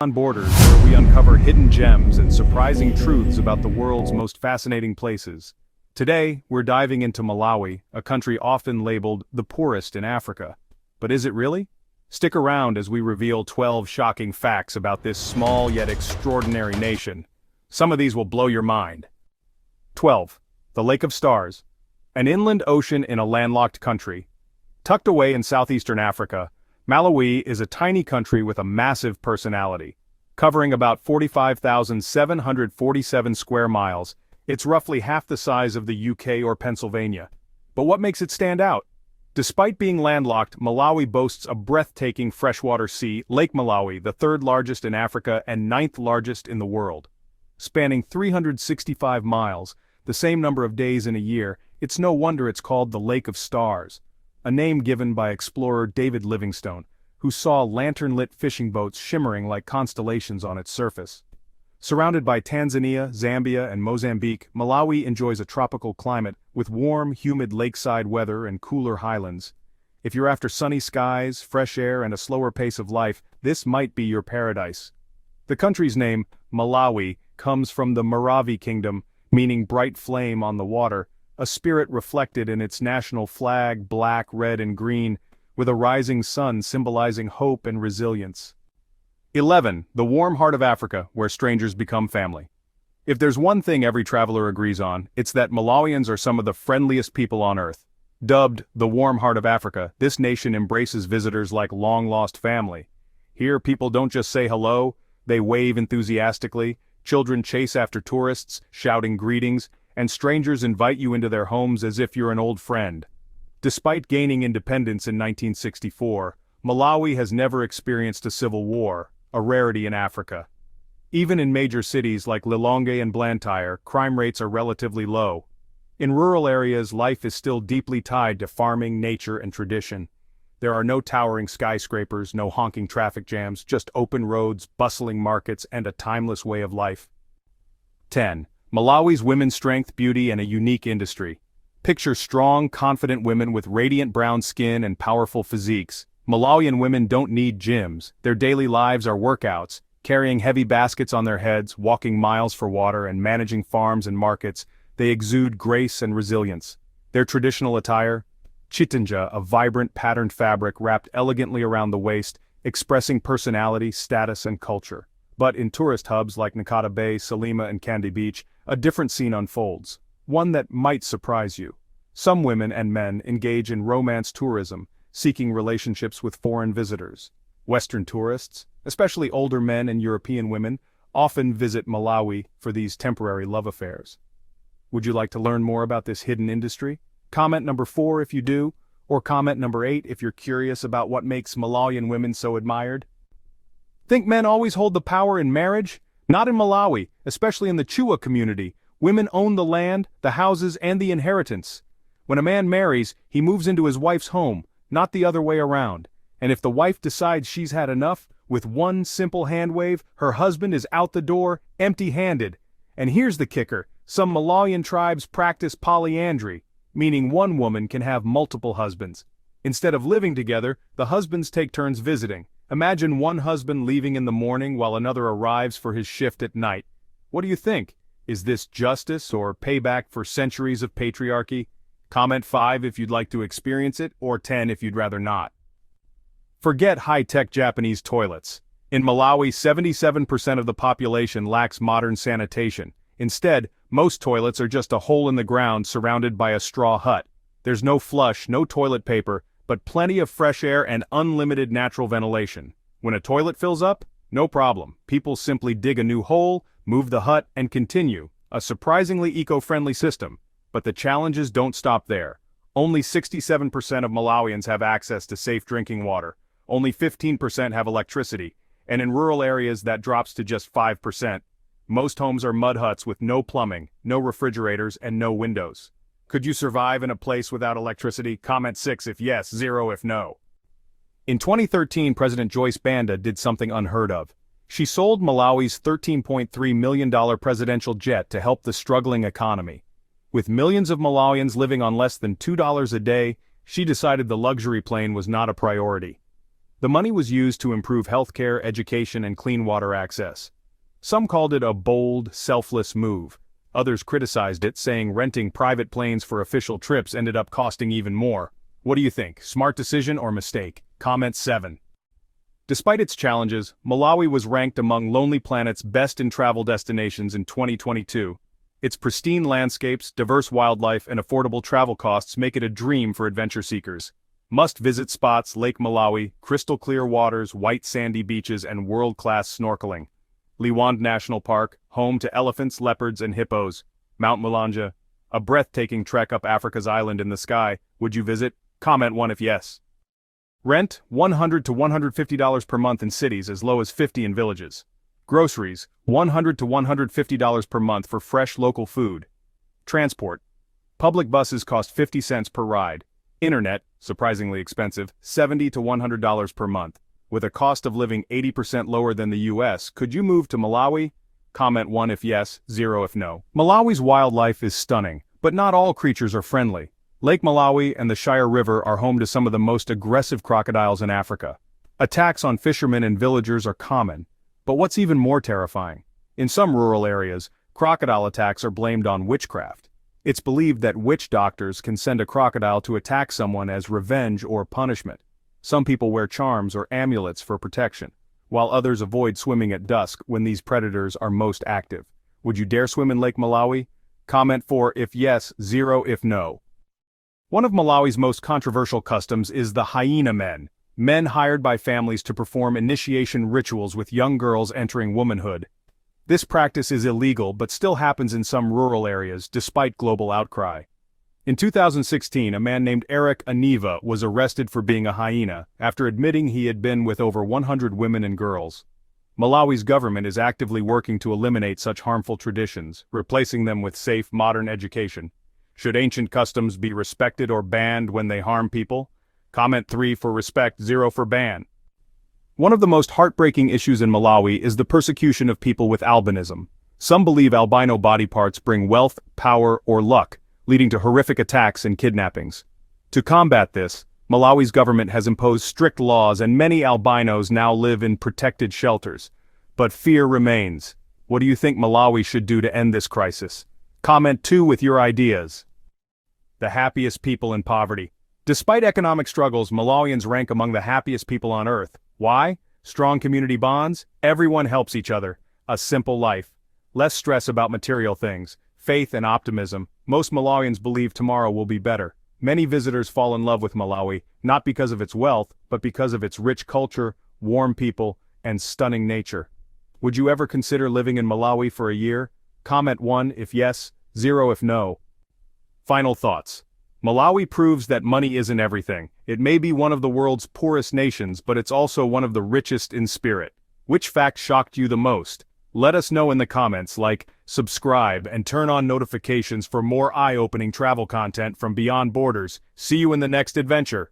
Beyond Borders, where we uncover hidden gems and surprising truths about the world's most fascinating places. Today, we're diving into Malawi, a country often labeled the poorest in Africa. But is it really? Stick around as we reveal 12 shocking facts about this small yet extraordinary nation. Some of these will blow your mind. 12. The Lake of Stars. An inland ocean in a landlocked country. Tucked away in southeastern Africa, Malawi is a tiny country with a massive personality. Covering about 45,747 square miles, it's roughly half the size of the UK or Pennsylvania. But what makes it stand out? Despite being landlocked, Malawi boasts a breathtaking freshwater sea, Lake Malawi, the third largest in Africa and ninth largest in the world. Spanning 365 miles, the same number of days in a year, it's no wonder it's called the Lake of Stars, a name given by explorer David Livingstone, who saw lantern-lit fishing boats shimmering like constellations on its surface. Surrounded by Tanzania, Zambia, and Mozambique, Malawi enjoys a tropical climate with warm, humid lakeside weather and cooler highlands. If you're after sunny skies, fresh air, and a slower pace of life, this might be your paradise. The country's name, Malawi, comes from the Maravi kingdom, meaning bright flame on the water, a spirit reflected in its national flag, black, red, and green, with a rising sun symbolizing hope and resilience. 11. The warm heart of Africa, where strangers become family. If there's one thing every traveler agrees on, it's that Malawians are some of the friendliest people on earth. Dubbed the warm heart of Africa, this nation embraces visitors like long-lost family. Here, people don't just say hello, they wave enthusiastically, children chase after tourists, shouting greetings, and strangers invite you into their homes as if you're an old friend. Despite gaining independence in 1964, Malawi has never experienced a civil war, a rarity in Africa. Even in major cities like Lilongwe and Blantyre, crime rates are relatively low. In rural areas, life is still deeply tied to farming, nature, and tradition. There are no towering skyscrapers, no honking traffic jams, just open roads, bustling markets, and a timeless way of life. 10. Malawi's women's strength, beauty, and a unique industry. Picture strong, confident women with radiant brown skin and powerful physiques. Malawian women don't need gyms. Their daily lives are workouts, carrying heavy baskets on their heads, walking miles for water, and managing farms and markets. They exude grace and resilience. Their traditional attire? Chitanja, a vibrant, patterned fabric wrapped elegantly around the waist, expressing personality, status, and culture. But in tourist hubs like Nakata Bay, Salima, and Candy Beach, a different scene unfolds. One that might surprise you. Some women and men engage in romance tourism, seeking relationships with foreign visitors. Western tourists, especially older men and European women, often visit Malawi for these temporary love affairs. Would you like to learn more about this hidden industry? Comment number 4 if you do, or comment number 8 if you're curious about what makes Malawian women so admired. Think men always hold the power in marriage? Not in Malawi, especially in the Chua community. Women own the land, the houses, and the inheritance. When a man marries, he moves into his wife's home, not the other way around. And if the wife decides she's had enough, with one simple hand wave, her husband is out the door, empty-handed. And here's the kicker, some Malawian tribes practice polyandry, meaning one woman can have multiple husbands. Instead of living together, the husbands take turns visiting. Imagine one husband leaving in the morning while another arrives for his shift at night. What do you think? Is this justice or payback for centuries of patriarchy? Comment 5 if you'd like to experience it, or 10 if you'd rather not. Forget high-tech Japanese toilets. In Malawi, 77% of the population lacks modern sanitation. Instead, most toilets are just a hole in the ground surrounded by a straw hut. There's no flush, no toilet paper, but plenty of fresh air and unlimited natural ventilation. When a toilet fills up, no problem. People simply dig a new hole, move the hut, and continue. A surprisingly eco-friendly system. But the challenges don't stop there. Only 67% of Malawians have access to safe drinking water. Only 15% have electricity. And in rural areas that drops to just 5%. Most homes are mud huts with no plumbing, no refrigerators, and no windows. Could you survive in a place without electricity? Comment 6 if yes, 0 if no. In 2013, President Joyce Banda did something unheard of. She sold Malawi's $13.3 million presidential jet to help the struggling economy. With millions of Malawians living on less than $2 a day, she decided the luxury plane was not a priority. The money was used to improve healthcare, education, and clean water access. Some called it a bold, selfless move. Others criticized it, saying renting private planes for official trips ended up costing even more. What do you think? Smart decision or mistake? Comment 7. Despite its challenges, Malawi was ranked among Lonely Planet's best in travel destinations in 2022. Its pristine landscapes, diverse wildlife, and affordable travel costs make it a dream for adventure seekers. Must-visit spots: Lake Malawi, crystal clear waters, white sandy beaches, and world-class snorkeling. Liwonde National Park, home to elephants, leopards, and hippos. Mount Mulanje, a breathtaking trek up Africa's island in the sky. Would you visit? Comment 1 if yes. Rent, $100 to $150 per month in cities, as low as $50 in villages. Groceries, $100 to $150 per month for fresh local food. Transport. Public buses cost 50 cents per ride. Internet, surprisingly expensive, $70 to $100 per month. With a cost of living 80% lower than the US, could you move to Malawi? Comment 1 if yes, 0 if no. Malawi's wildlife is stunning, but not all creatures are friendly. Lake Malawi and the Shire River are home to some of the most aggressive crocodiles in Africa. Attacks on fishermen and villagers are common. But what's even more terrifying? In some rural areas, crocodile attacks are blamed on witchcraft. It's believed that witch doctors can send a crocodile to attack someone as revenge or punishment. Some people wear charms or amulets for protection, while others avoid swimming at dusk when these predators are most active. Would you dare swim in Lake Malawi? Comment 4 if yes, 0 if no. One of Malawi's most controversial customs is the hyena men hired by families to perform initiation rituals with young girls entering womanhood. This practice is illegal but still happens in some rural areas despite global outcry. In 2016, a man named Eric Aniva was arrested for being a hyena after admitting he had been with over 100 women and girls. Malawi's government is actively working to eliminate such harmful traditions, replacing them with safe, modern education. Should ancient customs be respected or banned when they harm people? Comment 3 for respect, 0 for ban. One of the most heartbreaking issues in Malawi is the persecution of people with albinism. Some believe albino body parts bring wealth, power, or luck, leading to horrific attacks and kidnappings. To combat this, Malawi's government has imposed strict laws and many albinos now live in protected shelters. But fear remains. What do you think Malawi should do to end this crisis? Comment 2 with your ideas. The happiest people in poverty. Despite economic struggles, Malawians rank among the happiest people on earth. Why? Strong community bonds, everyone helps each other, a simple life, less stress about material things, faith and optimism. Most Malawians believe tomorrow will be better. Many visitors fall in love with Malawi, not because of its wealth, but because of its rich culture, warm people, and stunning nature. Would you ever consider living in Malawi for a year? Comment 1 if yes, 0 if no. Final thoughts. Malawi proves that money isn't everything. It may be one of the world's poorest nations, but it's also one of the richest in spirit. Which fact shocked you the most? Let us know in the comments. Like, subscribe, and turn on notifications for more eye-opening travel content from beyond borders. See you in the next adventure.